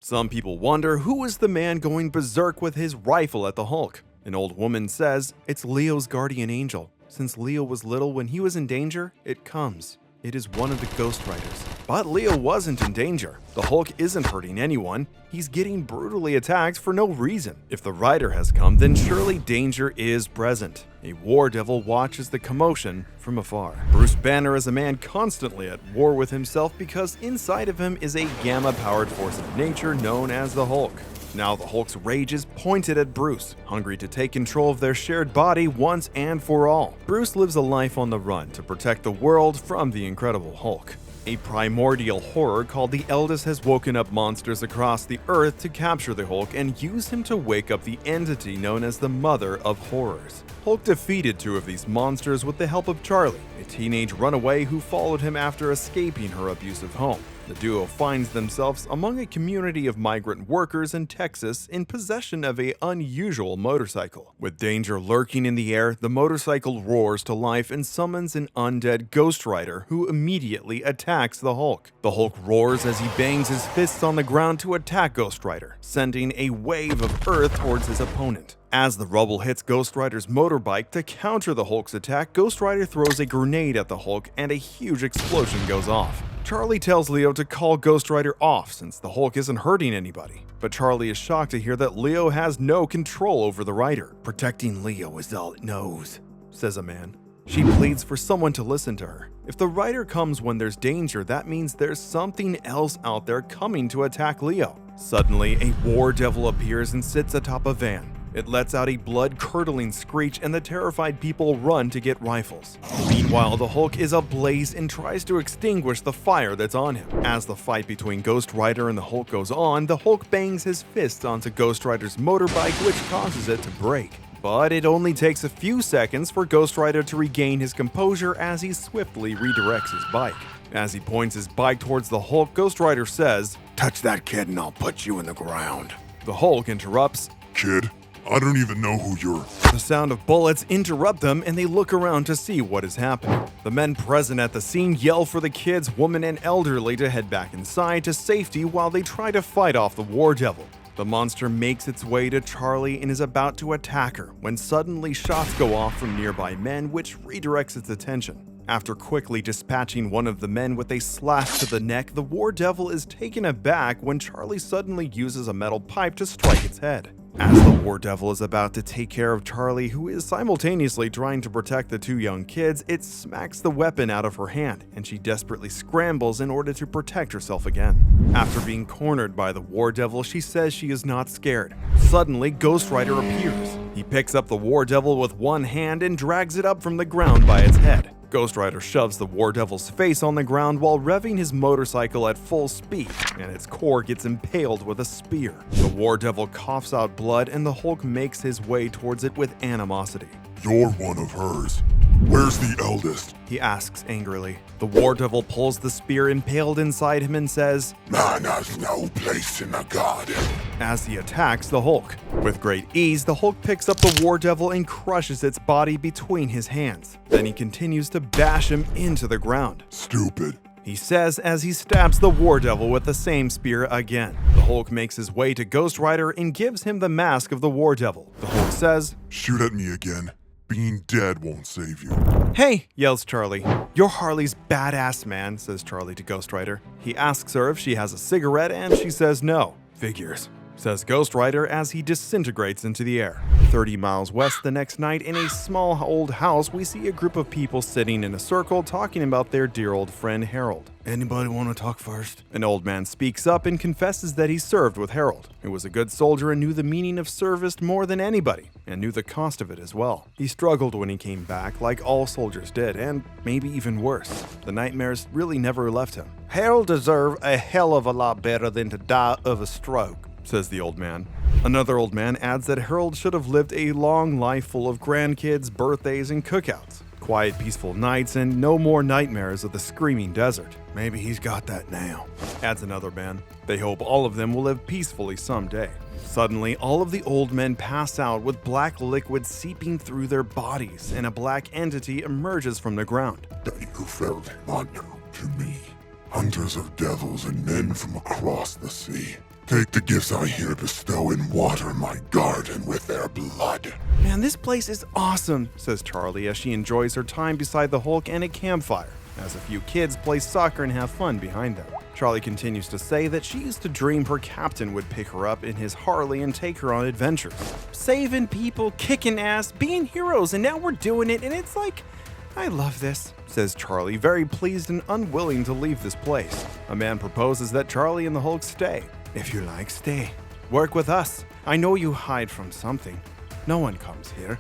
Some people wonder who is the man going berserk with his rifle at the Hulk. An old woman says it's Leo's guardian angel. Since Leo was little, when he was in danger, it comes. It is one of the Ghost Riders. But Leo wasn't in danger. The Hulk isn't hurting anyone. He's getting brutally attacked for no reason. If the Rider has come, then surely danger is present. A war devil watches the commotion from afar. Bruce Banner is a man constantly at war with himself because inside of him is a gamma-powered force of nature known as the Hulk. Now the Hulk's rage is pointed at Bruce, hungry to take control of their shared body once and for all. Bruce lives a life on the run to protect the world from the Incredible Hulk. A primordial horror called the Eldest has woken up monsters across the Earth to capture the Hulk and use him to wake up the entity known as the Mother of Horrors. Hulk defeated two of these monsters with the help of Charlie, a teenage runaway who followed him after escaping her abusive home. The duo finds themselves among a community of migrant workers in Texas in possession of an unusual motorcycle. With danger lurking in the air, the motorcycle roars to life and summons an undead Ghost Rider who immediately attacks the Hulk. The Hulk roars as he bangs his fists on the ground to attack Ghost Rider, sending a wave of earth towards his opponent. As the rubble hits Ghost Rider's motorbike to counter the Hulk's attack, Ghost Rider throws a grenade at the Hulk and a huge explosion goes off. Charlie tells Leo to call Ghost Rider off since the Hulk isn't hurting anybody. But Charlie is shocked to hear that Leo has no control over the Rider. Protecting Leo is all it knows, says a man. She pleads for someone to listen to her. If the Rider comes when there's danger, that means there's something else out there coming to attack Leo. Suddenly, a war devil appears and sits atop a van. It lets out a blood-curdling screech and the terrified people run to get rifles. Meanwhile, the Hulk is ablaze and tries to extinguish the fire that's on him. As the fight between Ghost Rider and the Hulk goes on, the Hulk bangs his fists onto Ghost Rider's motorbike, which causes it to break. But it only takes a few seconds for Ghost Rider to regain his composure as he swiftly redirects his bike. As he points his bike towards the Hulk, Ghost Rider says, "Touch that kid and I'll put you in the ground." The Hulk interrupts, "Kid, I don't even know who you're." The sound of bullets interrupt them and they look around to see what is happening. The men present at the scene yell for the kids, women, and elderly to head back inside to safety while they try to fight off the war devil. The monster makes its way to Charlie and is about to attack her when suddenly shots go off from nearby men, which redirects its attention. After quickly dispatching one of the men with a slash to the neck, the war devil is taken aback when Charlie suddenly uses a metal pipe to strike its head. As the war devil is about to take care of Charlie, who is simultaneously trying to protect the two young kids, it smacks the weapon out of her hand, and she desperately scrambles in order to protect herself again. After being cornered by the war devil, she says she is not scared. Suddenly, Ghost Rider appears. He picks up the war devil with one hand and drags it up from the ground by its head. Ghost Rider shoves the war devil's face on the ground while revving his motorcycle at full speed, and its core gets impaled with a spear. The war devil coughs out blood and the Hulk makes his way towards it with animosity. "You're one of hers. Where's the eldest?" he asks angrily. The war devil pulls the spear impaled inside him and says, "Man has no place in the garden." As he attacks the Hulk. With great ease, the Hulk picks up the war devil and crushes its body between his hands. Then he continues to bash him into the ground. "Stupid," he says as he stabs the war devil with the same spear again. The Hulk makes his way to Ghost Rider and gives him the mask of the war devil. The Hulk says, "Shoot at me again. Being dead won't save you." "Hey," yells Charlie. "You're Harley's badass, man," says Charlie to Ghost Rider. He asks her if she has a cigarette and she says no. "Figures," says Ghost Rider as he disintegrates into the air. 30 miles west the next night, in a small old house, we see a group of people sitting in a circle talking about their dear old friend Harold. "Anybody want to talk first?" An old man speaks up and confesses that he served with Harold, who was a good soldier and knew the meaning of service more than anybody, and knew the cost of it as well. He struggled when he came back, like all soldiers did, and maybe even worse. The nightmares really never left him. "Harold deserved a hell of a lot better than to die of a stroke," says the old man. Another old man adds that Harold should have lived a long life full of grandkids, birthdays, and cookouts. Quiet, peaceful nights, and no more nightmares of the screaming desert. "Maybe he's got that now," adds another man. They hope all of them will live peacefully someday. Suddenly, all of the old men pass out with black liquid seeping through their bodies, and a black entity emerges from the ground. "They who felt honor to me, hunters of devils and men from across the sea. Take the gifts I here bestow and water my garden with their blood. Man, this place is awesome, says Charlie as she enjoys her time beside the Hulk and a campfire, as a few kids play soccer and have fun behind them. Charlie continues to say that she used to dream her captain would pick her up in his Harley and take her on adventures. Saving people, kicking ass, being heroes, and now we're doing it, and it's like, I love this, says Charlie, very pleased and unwilling to leave this place. A man proposes that Charlie and the Hulk stay. If you like, stay. Work with us. I know you hide from something. No one comes here.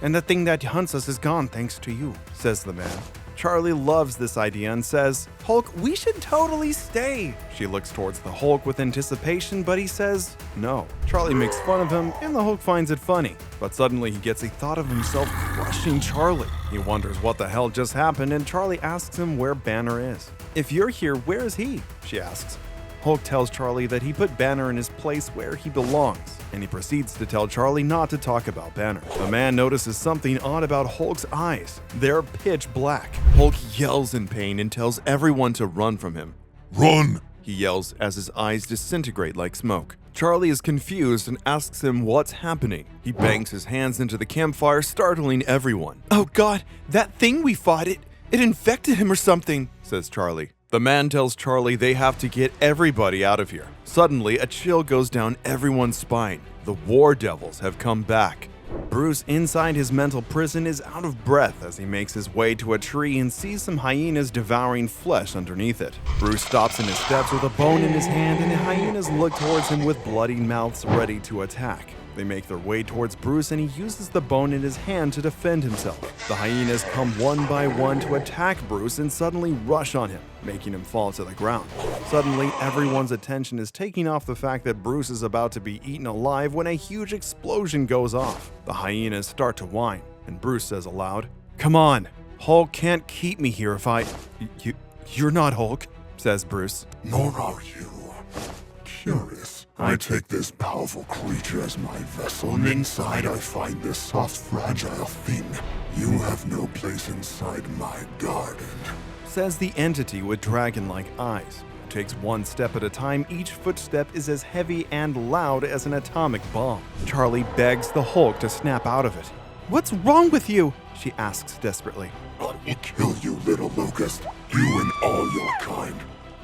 And the thing that hunts us is gone thanks to you, says the man. Charlie loves this idea and says, Hulk, we should totally stay. She looks towards the Hulk with anticipation, but he says no. Charlie makes fun of him, and the Hulk finds it funny. But suddenly he gets a thought of himself crushing Charlie. He wonders what the hell just happened, and Charlie asks him where Banner is. If you're here, where is he? She asks. Hulk tells Charlie that he put Banner in his place where he belongs, and he proceeds to tell Charlie not to talk about Banner. The man notices something odd about Hulk's eyes. They're pitch black. Hulk yells in pain and tells everyone to run from him. Run! He yells as his eyes disintegrate like smoke. Charlie is confused and asks him what's happening. He bangs his hands into the campfire, startling everyone. Oh God, that thing we fought, it infected him or something, says Charlie. The man tells Charlie they have to get everybody out of here. Suddenly, a chill goes down everyone's spine. The War Devils have come back. Bruce, inside his mental prison, is out of breath as he makes his way to a tree and sees some hyenas devouring flesh underneath it. Bruce stops in his steps with a bone in his hand, and the hyenas look towards him with bloody mouths ready to attack. They make their way towards Bruce, and he uses the bone in his hand to defend himself. The hyenas come one by one to attack Bruce and suddenly rush on him, making him fall to the ground. Suddenly, everyone's attention is taken off the fact that Bruce is about to be eaten alive when a huge explosion goes off. The hyenas start to whine, and Bruce says aloud, "Come on, Hulk can't keep me here if I... You're not Hulk," says Bruce. Nor are you. Curious. I take this powerful creature as my vessel, and inside I find this soft, fragile thing. You have no place inside my garden. Says the entity with dragon-like eyes. Takes one step at a time, each footstep is as heavy and loud as an atomic bomb. Charlie begs the Hulk to snap out of it. What's wrong with you? She asks desperately. I will kill you, little locust. You and all your kind.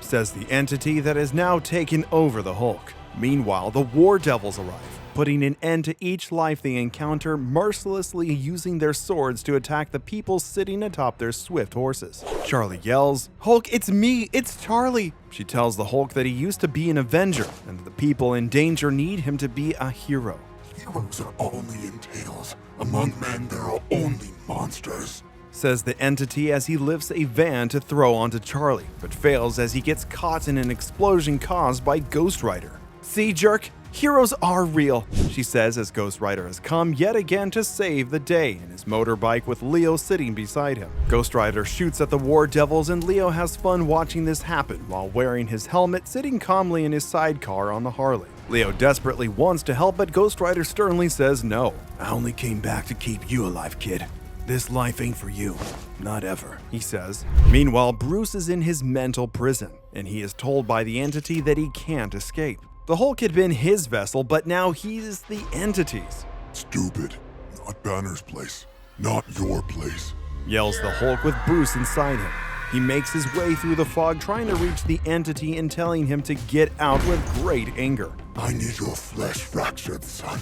Says the entity that has now taken over the Hulk. Meanwhile, the War Devils arrive, putting an end to each life they encounter, mercilessly using their swords to attack the people sitting atop their swift horses. Charlie yells, "Hulk, it's me! It's Charlie!" She tells the Hulk that he used to be an Avenger, and that the people in danger need him to be a hero. Heroes are only in tales. Among men, there are only monsters. Says the entity as he lifts a van to throw onto Charlie, but fails as he gets caught in an explosion caused by Ghost Rider. See, jerk? Heroes are real, she says as Ghost Rider has come yet again to save the day in his motorbike with Leo sitting beside him. Ghost Rider shoots at the War Devils and Leo has fun watching this happen while wearing his helmet, sitting calmly in his sidecar on the Harley. Leo desperately wants to help, but Ghost Rider sternly says no. I only came back to keep you alive, kid. This life ain't for you. Not ever, he says. Meanwhile, Bruce is in his mental prison, and he is told by the entity that he can't escape. The Hulk had been his vessel, but now he's the entity's. Stupid. Not Banner's place. Not your place. Yells the Hulk with Bruce inside him. He makes his way through the fog, trying to reach the entity and telling him to get out with great anger. I need your flesh fractured, son.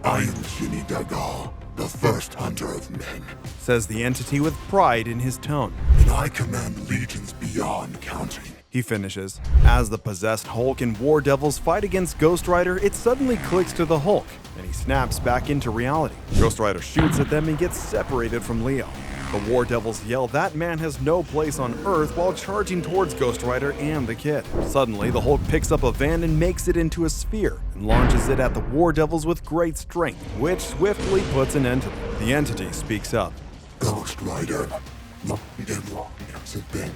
I am Ginny Dagal, the first hunter of men. Says the entity with pride in his tone. And I command legions beyond counting. He finishes. As the possessed Hulk and War Devils fight against Ghost Rider, it suddenly clicks to the Hulk, and he snaps back into reality. Ghost Rider shoots at them and gets separated from Leo. The War Devils yell that man has no place on Earth while charging towards Ghost Rider and the kid. Suddenly, the Hulk picks up a van and makes it into a sphere and launches it at the War Devils with great strength, which swiftly puts an end to them. The entity speaks up. Ghost Rider, long and long has it been.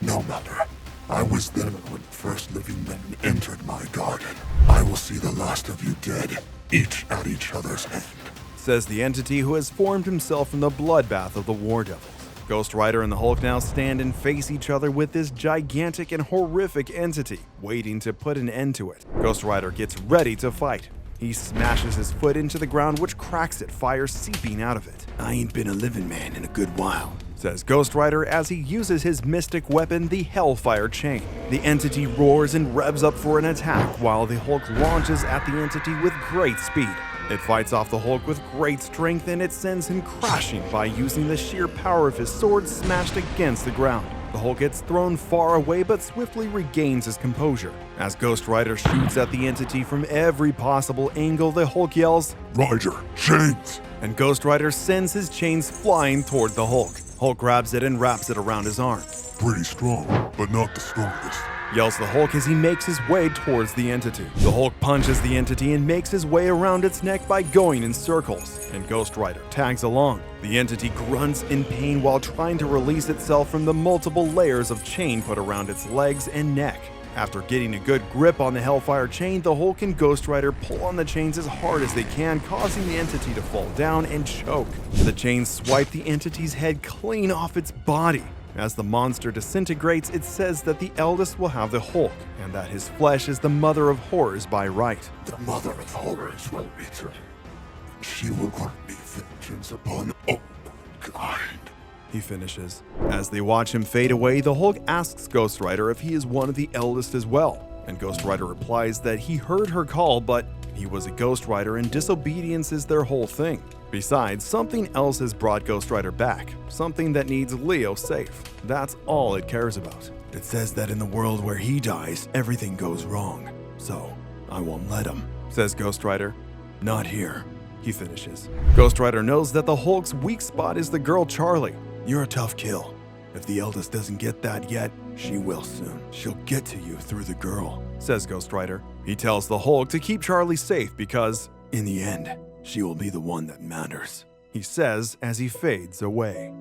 No matter. I was there when the first living men entered my garden. I will see the last of you dead, each at each other's hand. Says the entity who has formed himself from the bloodbath of the War Devils. Ghost Rider and the Hulk now stand and face each other with this gigantic and horrific entity, waiting to put an end to it. Ghost Rider gets ready to fight. He smashes his foot into the ground, which cracks it, fire seeping out of it. "I ain't been a living man in a good while," says Ghost Rider as he uses his mystic weapon, the Hellfire Chain. The entity roars and revs up for an attack, while the Hulk launches at the entity with great speed. It fights off the Hulk with great strength, and it sends him crashing by using the sheer power of his sword smashed against the ground. The Hulk gets thrown far away but swiftly regains his composure. As Ghost Rider shoots at the entity from every possible angle, the Hulk yells, "Rider, chains!" and Ghost Rider sends his chains flying toward the Hulk. Hulk grabs it and wraps it around his arm. Pretty strong, but not the strongest. Yells the Hulk as he makes his way towards the entity. The Hulk punches the entity and makes his way around its neck by going in circles, and Ghost Rider tags along. The entity grunts in pain while trying to release itself from the multiple layers of chain put around its legs and neck. After getting a good grip on the Hellfire Chain, the Hulk and Ghost Rider pull on the chains as hard as they can, causing the entity to fall down and choke. The chains swipe the entity's head clean off its body. As the monster disintegrates, it says that the eldest will have the Hulk, and that his flesh is the mother of horrors by right. "The mother of horrors will return. She will grant me vengeance upon all mankind," he finishes. As they watch him fade away, the Hulk asks Ghost Rider if he is one of the eldest as well, and Ghost Rider replies that he heard her call, but he was a Ghost Rider and disobedience is their whole thing. Besides, something else has brought Ghost Rider back, something that needs Leo safe. That's all it cares about. "It says that in the world where he dies, everything goes wrong, so I won't let him," says Ghost Rider. "Not here," he finishes. Ghost Rider knows that the Hulk's weak spot is the girl Charlie. "You're a tough kill. If the eldest doesn't get that yet, she will soon. She'll get to you through the girl," says Ghost Rider. He tells the Hulk to keep Charlie safe because, in the end, she will be the one that matters, he says as he fades away.